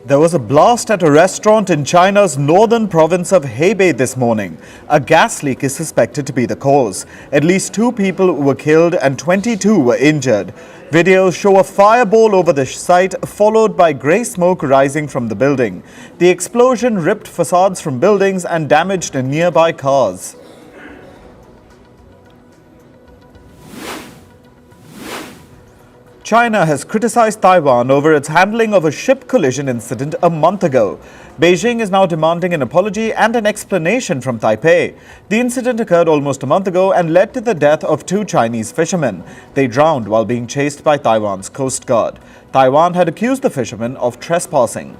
There was a blast at a restaurant in China's northern province of Hebei this morning. A gas leak is suspected to be the cause. At least 2 people were killed and 22 were injured. Videos show a fireball over the site, followed by grey smoke rising from the building. The explosion ripped facades from buildings and damaged nearby cars. China has criticized Taiwan over its handling of a ship collision incident a month ago. Beijing is now demanding an apology and an explanation from Taipei. The incident occurred almost a month ago and led to the death of 2 Chinese fishermen. They drowned while being chased by Taiwan's Coast Guard. Taiwan had accused the fishermen of trespassing.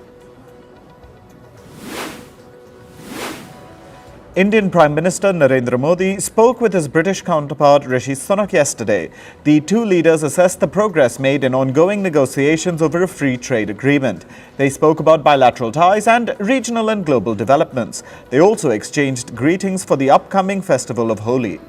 Indian Prime Minister Narendra Modi spoke with his British counterpart Rishi Sunak yesterday. The 2 leaders assessed the progress made in ongoing negotiations over a free trade agreement. They spoke about bilateral ties and regional and global developments. They also exchanged greetings for the upcoming festival of Holi.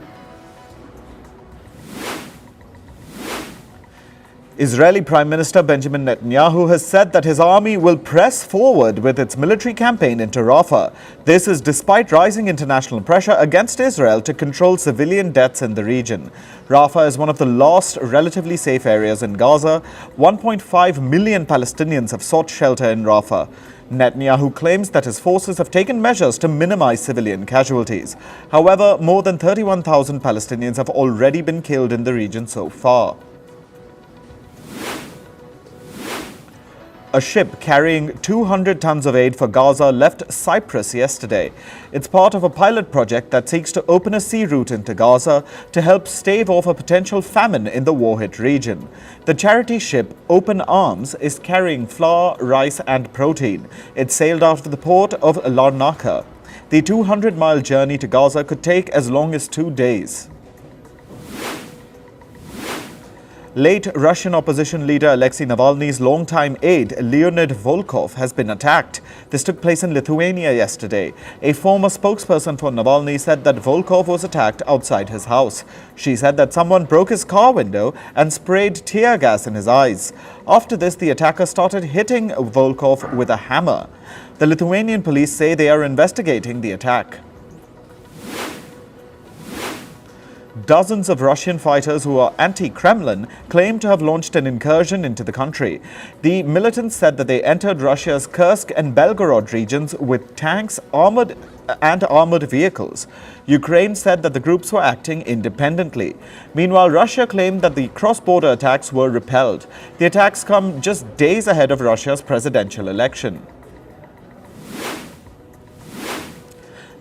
Israeli Prime Minister Benjamin Netanyahu has said that his army will press forward with its military campaign into Rafah. This is despite rising international pressure against Israel to control civilian deaths in the region. Rafah is one of the last relatively safe areas in Gaza. 1.5 million Palestinians have sought shelter in Rafah. Netanyahu claims that his forces have taken measures to minimize civilian casualties. However, more than 31,000 Palestinians have already been killed in the region so far. A ship carrying 200 tons of aid for Gaza left Cyprus yesterday. It's part of a pilot project that seeks to open a sea route into Gaza to help stave off a potential famine in the war-hit region. The charity ship Open Arms is carrying flour, rice and protein. It sailed out of the port of Larnaca. The 200-mile journey to Gaza could take as long as 2 days. Late Russian opposition leader Alexei Navalny's longtime aide, Leonid Volkov, has been attacked. This took place in Lithuania yesterday. A former spokesperson for Navalny said that Volkov was attacked outside his house. She said that someone broke his car window and sprayed tear gas in his eyes. After this, the attacker started hitting Volkov with a hammer. The Lithuanian police say they are investigating the attack. Dozens of Russian fighters who are anti-Kremlin claim to have launched an incursion into the country. The militants said that they entered Russia's Kursk and Belgorod regions with tanks, armored vehicles. Ukraine said that the groups were acting independently. Meanwhile, Russia claimed that the cross-border attacks were repelled. The attacks come just days ahead of Russia's presidential election.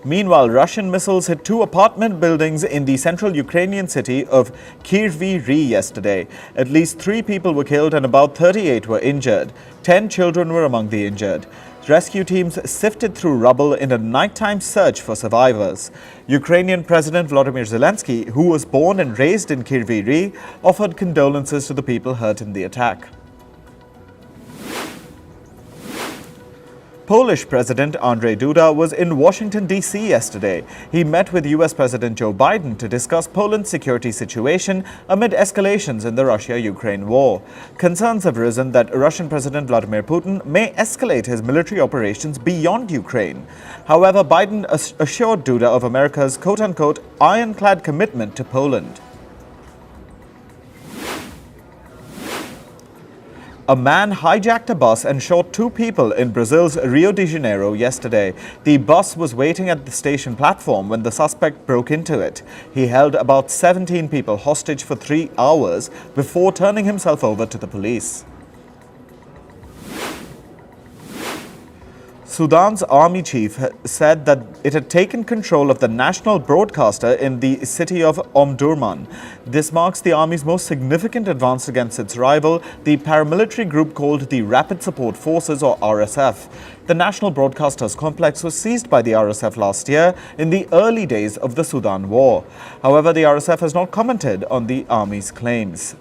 Meanwhile, Russian missiles hit 2 apartment buildings in the central Ukrainian city of Kryvyi Rih yesterday. At least 3 people were killed and about 38 were injured. 10 children were among the injured. Rescue teams sifted through rubble in a nighttime search for survivors. Ukrainian President Volodymyr Zelensky, who was born and raised in Kryvyi Rih, offered condolences to the people hurt in the attack. Polish President Andrzej Duda was in Washington, D.C. yesterday. He met with U.S. President Joe Biden to discuss Poland's security situation amid escalations in the Russia-Ukraine war. Concerns have risen that Russian President Vladimir Putin may escalate his military operations beyond Ukraine. However, Biden assured Duda of America's quote-unquote ironclad commitment to Poland. A man hijacked a bus and shot 2 people in Brazil's Rio de Janeiro yesterday. The bus was waiting at the station platform when the suspect broke into it. He held about 17 people hostage for 3 hours before turning himself over to the police. Sudan's army chief said that it had taken control of the national broadcaster in the city of Omdurman. This marks the army's most significant advance against its rival, the paramilitary group called the Rapid Support Forces, or RSF. The national broadcaster's complex was seized by the RSF last year in the early days of the Sudan war. However, the RSF has not commented on the army's claims.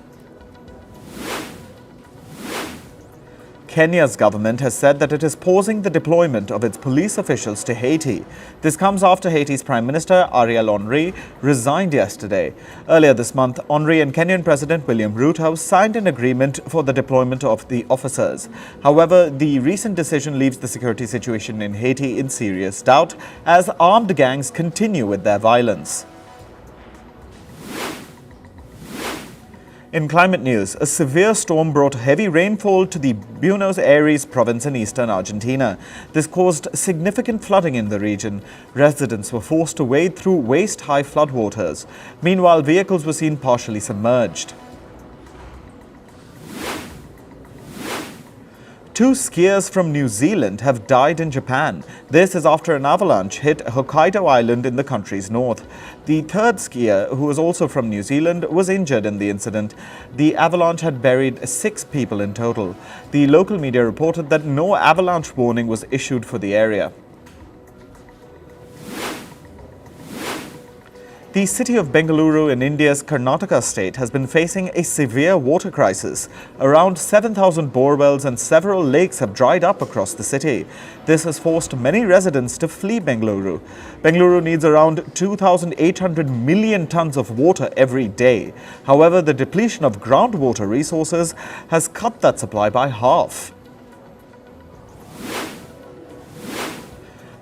Kenya's government has said that it is pausing the deployment of its police officials to Haiti. This comes after Haiti's Prime Minister Ariel Henry resigned yesterday. Earlier this month, Henry and Kenyan President William Ruto signed an agreement for the deployment of the officers. However, the recent decision leaves the security situation in Haiti in serious doubt as armed gangs continue with their violence. In climate news, a severe storm brought heavy rainfall to the Buenos Aires province in eastern Argentina. This caused significant flooding in the region. Residents were forced to wade through waist-high floodwaters. Meanwhile, vehicles were seen partially submerged. Two skiers from New Zealand have died in Japan. This is after an avalanche hit Hokkaido Island in the country's north. The third skier, who was also from New Zealand, was injured in the incident. The avalanche had buried 6 people in total. The local media reported that no avalanche warning was issued for the area. The city of Bengaluru in India's Karnataka state has been facing a severe water crisis. Around 7,000 borewells and several lakes have dried up across the city. This has forced many residents to flee Bengaluru. Bengaluru needs around 2,800 million tons of water every day. However, the depletion of groundwater resources has cut that supply by half.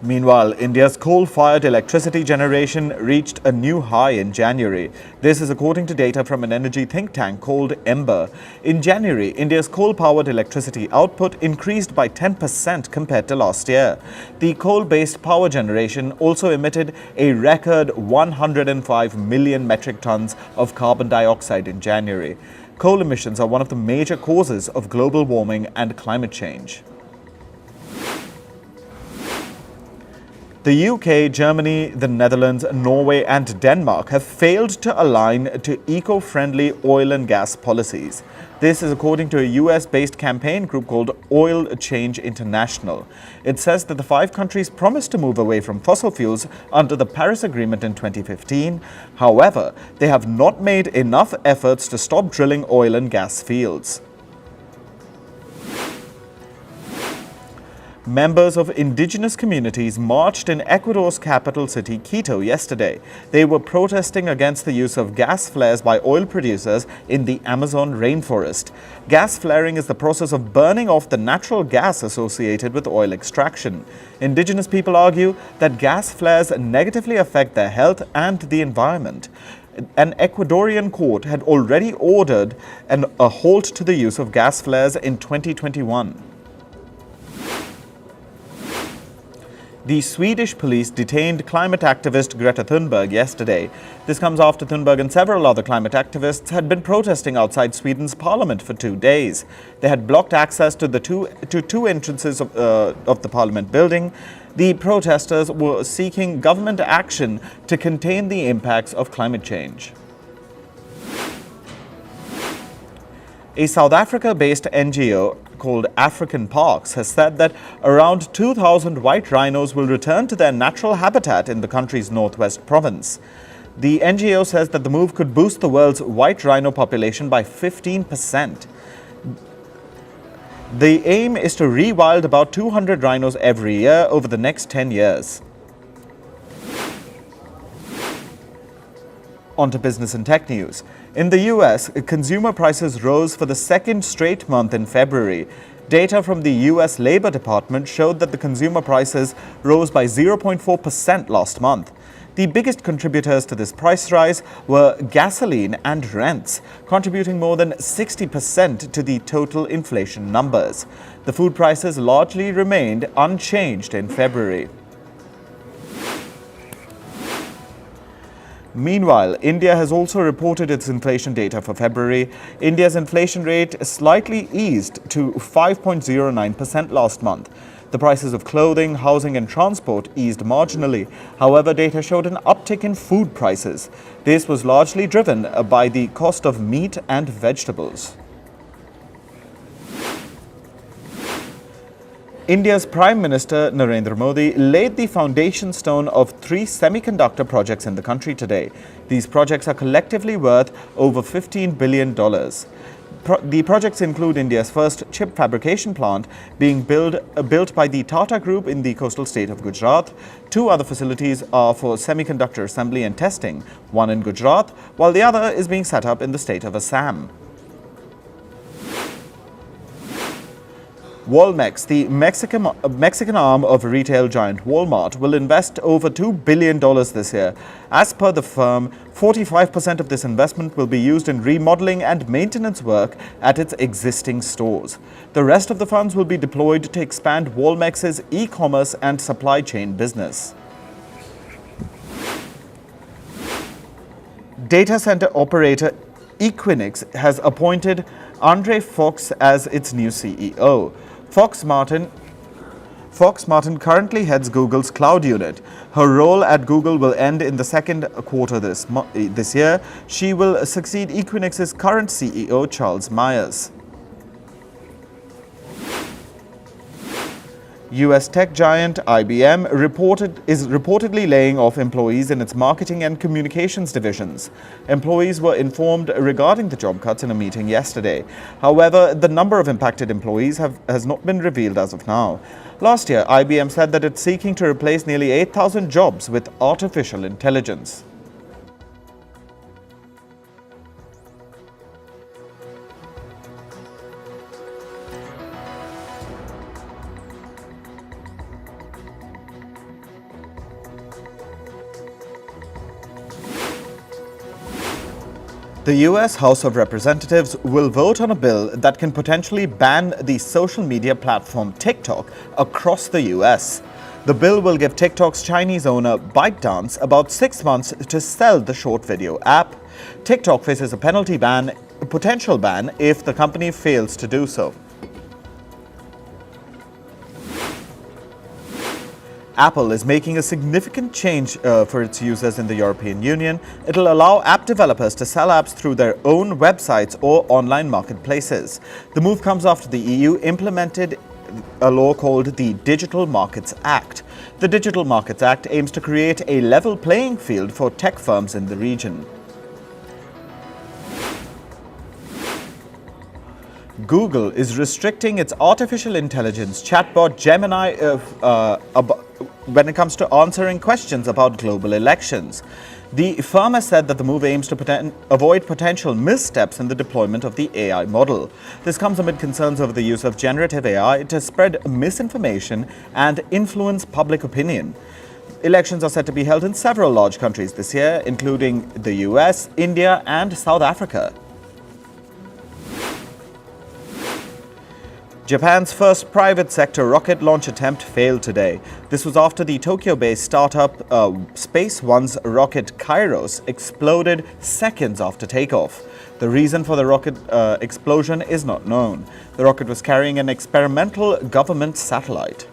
Meanwhile, India's coal-fired electricity generation reached a new high in January. This is according to data from an energy think tank called Ember. In January, India's coal-powered electricity output increased by 10% compared to last year. The coal-based power generation also emitted a record 105 million metric tons of carbon dioxide in January. Coal emissions are one of the major causes of global warming and climate change. The UK, Germany, the Netherlands, Norway and Denmark have failed to align to eco-friendly oil and gas policies. This is according to a US-based campaign group called Oil Change International. It says that the 5 countries promised to move away from fossil fuels under the Paris Agreement in 2015. However, they have not made enough efforts to stop drilling oil and gas fields. Members of indigenous communities marched in Ecuador's capital city, Quito, yesterday. They were protesting against the use of gas flares by oil producers in the Amazon rainforest. Gas flaring is the process of burning off the natural gas associated with oil extraction. Indigenous people argue that gas flares negatively affect their health and the environment. An Ecuadorian court had already ordered a halt to the use of gas flares in 2021. The Swedish police detained climate activist Greta Thunberg yesterday. This comes after Thunberg and several other climate activists had been protesting outside Sweden's parliament for 2 days. They had blocked access to two entrances of the parliament building. The protesters were seeking government action to contain the impacts of climate change. A South Africa-based NGO called African Parks has said that around 2,000 white rhinos will return to their natural habitat in the country's northwest province. The NGO says that the move could boost the world's white rhino population by 15%. The aim is to rewild about 200 rhinos every year over the next 10 years. On to business and tech news. In the US, consumer prices rose for the second straight month in February. Data from the US Labor Department showed that the consumer prices rose by 0.4% last month. The biggest contributors to this price rise were gasoline and rents, contributing more than 60% to the total inflation numbers. The food prices largely remained unchanged in February. Meanwhile, India has also reported its inflation data for February. India's inflation rate slightly eased to 5.09% last month. The prices of clothing, housing and transport eased marginally. However, data showed an uptick in food prices. This was largely driven by the cost of meat and vegetables. India's Prime Minister Narendra Modi laid the foundation stone of 3 semiconductor projects in the country today. These projects are collectively worth over $15 billion. The projects include India's first chip fabrication plant being built by the Tata Group in the coastal state of Gujarat. 2 other facilities are for semiconductor assembly and testing, one in Gujarat, while the other is being set up in the state of Assam. Walmex, the Mexican arm of retail giant Walmart, will invest over $2 billion this year. As per the firm, 45% of this investment will be used in remodeling and maintenance work at its existing stores. The rest of the funds will be deployed to expand Walmex's e-commerce and supply chain business. Data center operator Equinix has appointed Andre Fox as its new CEO. Fox Martin currently heads Google's cloud unit. Her role at Google will end in the second quarter this year. She will succeed Equinix's current CEO, Charles Myers. US tech giant IBM is reportedly laying off employees in its marketing and communications divisions. Employees were informed regarding the job cuts in a meeting yesterday. However, the number of impacted employees has not been revealed as of now. Last year, IBM said that it's seeking to replace nearly 8,000 jobs with artificial intelligence. The US House of Representatives will vote on a bill that can potentially ban the social media platform TikTok across the US. The bill will give TikTok's Chinese owner ByteDance about 6 months to sell the short video app. TikTok faces a potential ban if the company fails to do so. Apple is making a significant change for its users in the European Union. It'll allow app developers to sell apps through their own websites or online marketplaces. The move comes after the EU implemented a law called the Digital Markets Act. The Digital Markets Act aims to create a level playing field for tech firms in the region. Google is restricting its artificial intelligence chatbot Gemini when it comes to answering questions about global elections. The firm has said that the move aims to avoid potential missteps in the deployment of the AI model. This comes amid concerns over the use of generative AI to spread misinformation and influence public opinion. Elections are set to be held in several large countries this year, including the US, India, and South Africa. Japan's first private sector rocket launch attempt failed today. This was after the Tokyo-based startup Space One's rocket Kairos exploded seconds after takeoff. The reason for the rocket explosion is not known. The rocket was carrying an experimental government satellite.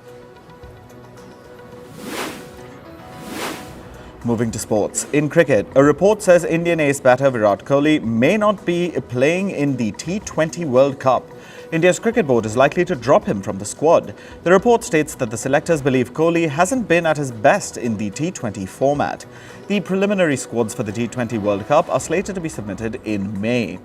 Moving to sports. In cricket, a report says Indian ace batter Virat Kohli may not be playing in the T20 World Cup. India's cricket board is likely to drop him from the squad. The report states that the selectors believe Kohli hasn't been at his best in the T20 format. The preliminary squads for the T20 World Cup are slated to be submitted in May.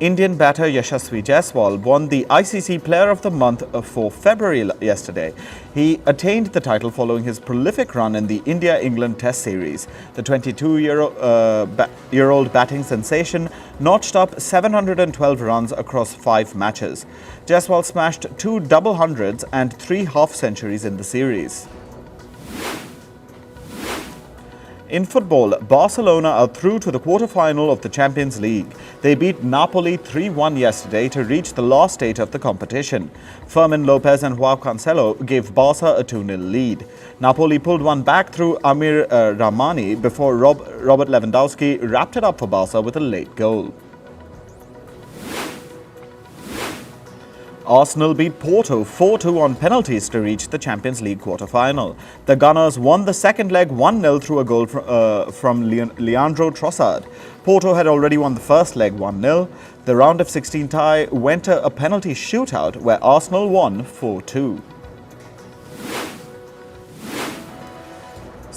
Indian batter Yashasvi Jaiswal won the ICC Player of the Month for February yesterday. He attained the title following his prolific run in the India-England Test Series. The 22-year-old batting sensation notched up 712 runs across 5 matches. Jaiswal smashed 2 double hundreds and 3 half-centuries in the series. In football, Barcelona are through to the quarter-final of the Champions League. They beat Napoli 3-1 yesterday to reach the last stage of the competition. Fermin Lopez and Joao Cancelo gave Barca a 2-0 lead. Napoli pulled one back through Amir Rahmani before Robert Lewandowski wrapped it up for Barca with a late goal. Arsenal beat Porto 4-2 on penalties to reach the Champions League quarter-final. The Gunners won the second leg 1-0 through a goal from Leandro Trossard. Porto had already won the first leg 1-0. The round of 16 tie went to a penalty shootout where Arsenal won 4-2.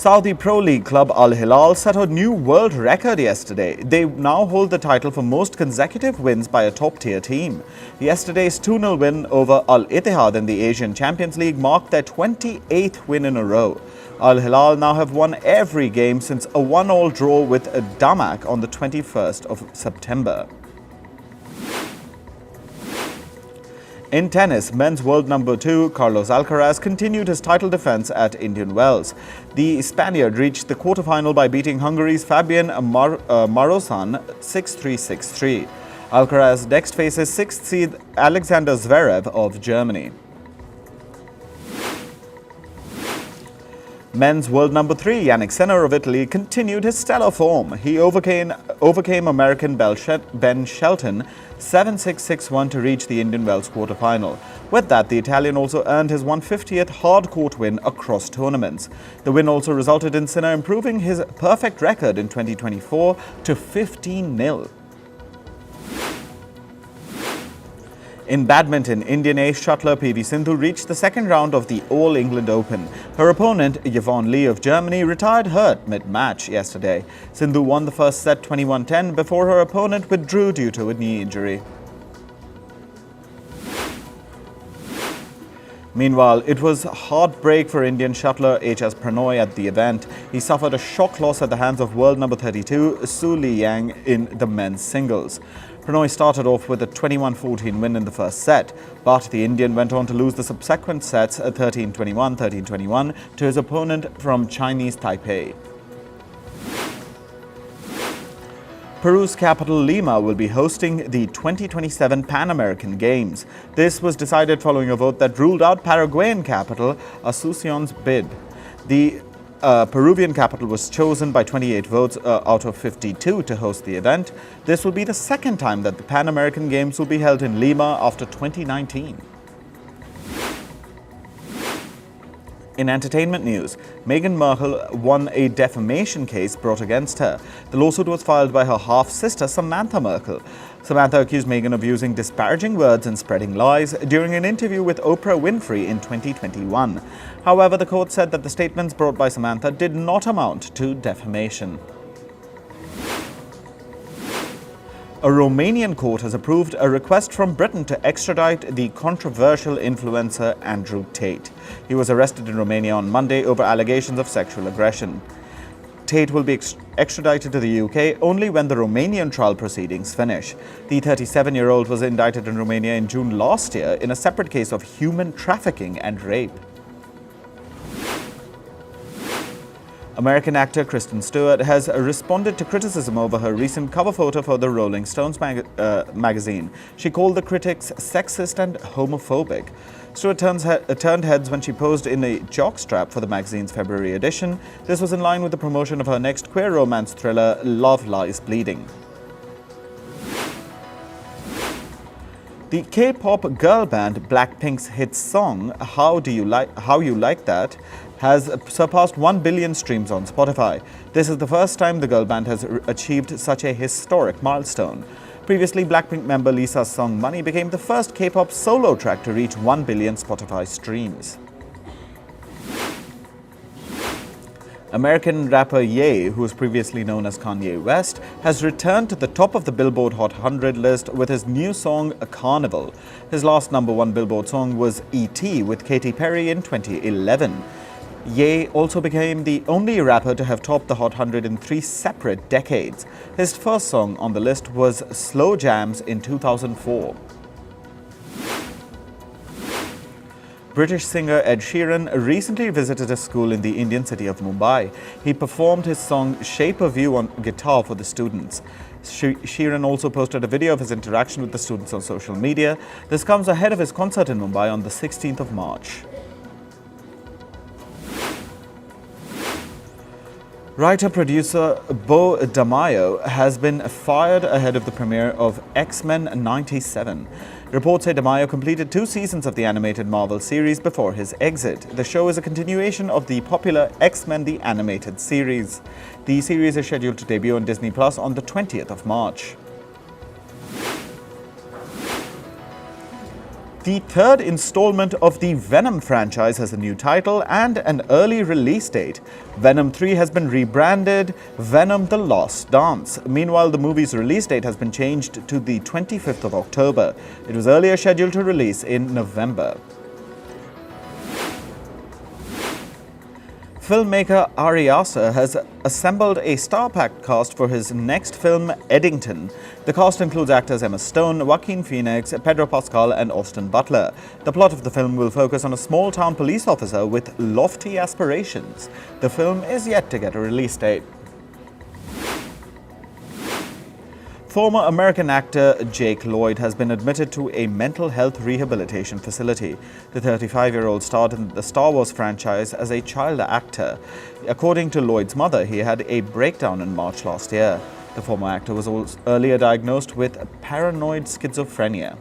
Saudi Pro League club Al Hilal set a new world record yesterday. They now hold the title for most consecutive wins by a top-tier team. Yesterday's 2-0 win over Al Ittihad in the Asian Champions League marked their 28th win in a row. Al Hilal now have won every game since a 1-1 draw with Damak on the 21st of September. In tennis, men's world number 2, Carlos Alcaraz, continued his title defense at Indian Wells. The Spaniard reached the quarterfinal by beating Hungary's Fabian Marosan 6-3, 6-3. Alcaraz next faces 6th seed Alexander Zverev of Germany. Men's world number 3, Yannick Sinner of Italy, continued his stellar form. He overcame American Ben Shelton 7-6, 6-1 to reach the Indian Wells quarterfinal. With that, the Italian also earned his 150th hard-court win across tournaments. The win also resulted in Sinner improving his perfect record in 2024 to 15-0. In badminton, Indian ace shuttler PV Sindhu reached the second round of the All England Open. Her opponent, Yvonne Lee of Germany, retired hurt mid-match yesterday. Sindhu won the first set 21-10 before her opponent withdrew due to a knee injury. Meanwhile, it was heartbreak for Indian shuttler HS Pranoy at the event. He suffered a shock loss at the hands of world number 32, Su Liyang, in the men's singles. Pranoy started off with a 21-14 win in the first set, but the Indian went on to lose the subsequent sets 13-21, 13-21 to his opponent from Chinese Taipei. Peru's capital Lima will be hosting the 2027 Pan American Games. This was decided following a vote that ruled out Paraguayan capital Asunción's bid. The Peruvian capital was chosen by 28 votes out of 52 to host the event. This will be the second time that the Pan American Games will be held in Lima after 2019. In entertainment news, Meghan Markle won a defamation case brought against her. The lawsuit was filed by her half-sister Samantha Markle. Samantha accused Meghan of using disparaging words and spreading lies during an interview with Oprah Winfrey in 2021. However, the court said that the statements brought by Samantha did not amount to defamation. A Romanian court has approved a request from Britain to extradite the controversial influencer Andrew Tate. He was arrested in Romania on Monday over allegations of sexual aggression. Tate will be extradited to the UK only when the Romanian trial proceedings finish. The 37-year-old was indicted in Romania in June last year in a separate case of human trafficking and rape. American actor Kristen Stewart has responded to criticism over her recent cover photo for the Rolling Stones magazine. She called the critics sexist and homophobic. Stewart turned heads when she posed in a jockstrap for the magazine's February edition. This was in line with the promotion of her next queer romance thriller, Love Lies Bleeding. The K-pop girl band Blackpink's hit song, How You Like That, has surpassed 1 billion streams on Spotify. This is the first time the girl band has achieved such a historic milestone. Previously, Blackpink member Lisa's song Money became the first K-pop solo track to reach 1 billion Spotify streams. American rapper Ye, who was previously known as Kanye West, has returned to the top of the Billboard Hot 100 list with his new song, Carnival. His last #1 Billboard song was E.T. with Katy Perry in 2011. Ye also became the only rapper to have topped the Hot 100 in 3 separate decades. His first song on the list was Slow Jams in 2004. British singer Ed Sheeran recently visited a school in the Indian city of Mumbai. He performed his song Shape of You on guitar for the students. Sheeran also posted a video of his interaction with the students on social media. This comes ahead of his concert in Mumbai on the 16th of March. Writer-producer Bo DeMaio has been fired ahead of the premiere of X-Men 97. Reports say DeMaio completed 2 seasons of the animated Marvel series before his exit. The show is a continuation of the popular X-Men the Animated Series. The series is scheduled to debut on Disney Plus on the 20th of March. The third installment of the Venom franchise has a new title and an early release date. Venom 3 has been rebranded Venom: The Lost Dance. Meanwhile, the movie's release date has been changed to the 25th of October. It was earlier scheduled to release in November. Filmmaker Ari Aster has assembled a star-packed cast for his next film, Eddington. The cast includes actors Emma Stone, Joaquin Phoenix, Pedro Pascal and Austin Butler. The plot of the film will focus on a small-town police officer with lofty aspirations. The film is yet to get a release date. Former American actor Jake Lloyd has been admitted to a mental health rehabilitation facility. The 35-year-old starred in the Star Wars franchise as a child actor. According to Lloyd's mother, he had a breakdown in March last year. The former actor was earlier diagnosed with paranoid schizophrenia.